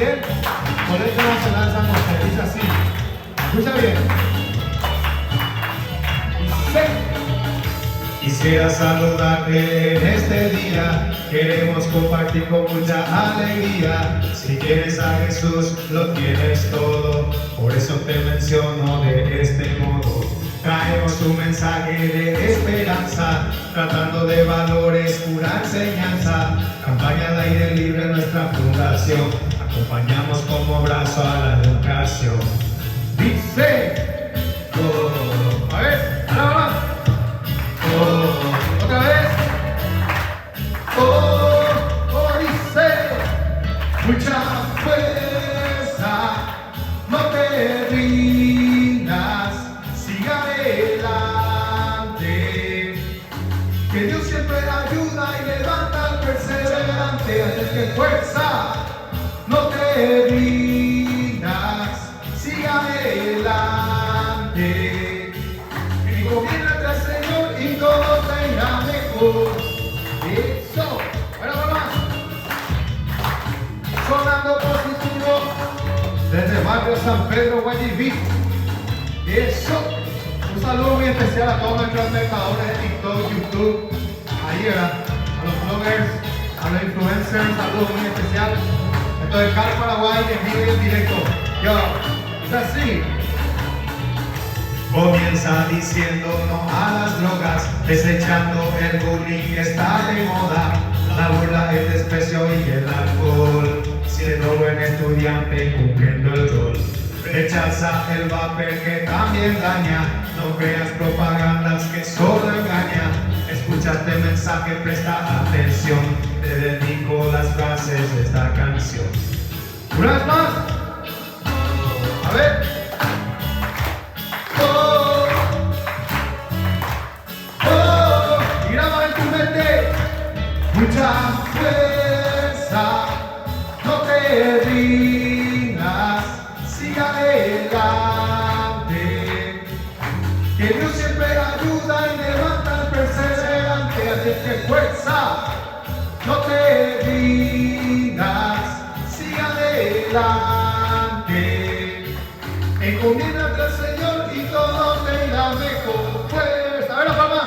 Bien, Colegio Nacional San José, dice así. Escucha bien. Dice: quisiera saludarte en este día, queremos compartir con mucha alegría. Si quieres a Jesús, lo tienes todo, por eso te menciono de este modo. Traemos un mensaje de esperanza, tratando de valores, pura enseñanza. Campaña al aire libre, nuestra fundación, acompañamos como brazo a la educación. Dice, oh, a ver, ahora, oh, otra vez, oh, oh, dice, mucha fuerza, no te rindas, sigue adelante, que Dios siempre ayuda y levanta al perseverante. Así que fuerza, no te rindas, sigue adelante, encomiéndate al Señor y todo te irá mejor. Eso, bueno, mamá, sonando positivo desde el barrio San Pedro, Guayibí. Eso, un saludo muy especial a todos nuestros mercadores de TikTok, YouTube, ahí, ¿verdad? A los bloggers, a los influencers, un saludo muy especial. Esto es Cal Paraguay en vivo y en directo. Yo, es así. Comienza diciendo no a las drogas, desechando el bullying que está de moda, la burla, el desprecio y el alcohol, siendo buen estudiante y cumpliendo el rol. Rechaza el vapor que también daña, no creas propagandas que solo engaña. Escucha este mensaje, presta atención, te dedico las frases de esta canción. Una vez más, a ver. Oh, oh, y graba en tu mente, mucha fuerza, no te rindas, sigue adelante, que Dios siempre ayuda y levanta al perseverante. Así que fuerza, no te rindas, sigue adelante, encomiéndate al Señor y todo te irá mejor. Fuerza, a ver la palma,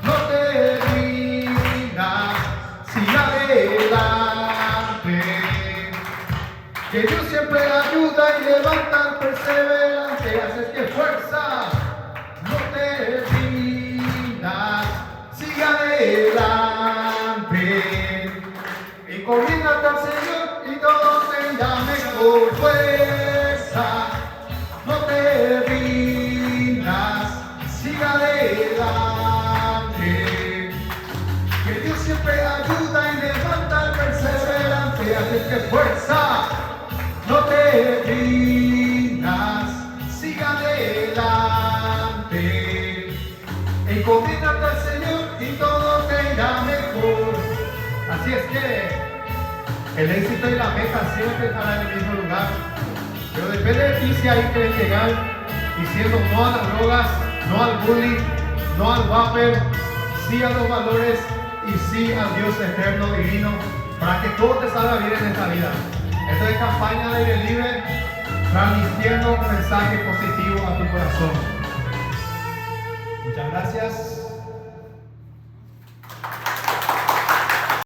no te rindas, sigue adelante, que Dios siempre ayuda y levanta al perseverante. Así es que fuerza, no te rindas, sigue adelante, encomiéndate al Señor y todo te irá mejor. Fuerza, no te rindas, sigue adelante, que Dios siempre ayuda y levanta al perseverante. Así que fuerza, no te rindas, sigue adelante, encomiéndate al Señor y todo te irá mejor. Así es que el éxito y la meta siempre estarán en el mismo lugar, pero depende de ti si ahí quieres llegar, diciendo no a las drogas, no al bullying, no al vapor, sí a los valores y sí al Dios eterno divino, para que todo te salga bien en esta vida. Esto es campaña de aire libre, transmitiendo un mensaje positivo a tu corazón. Muchas gracias.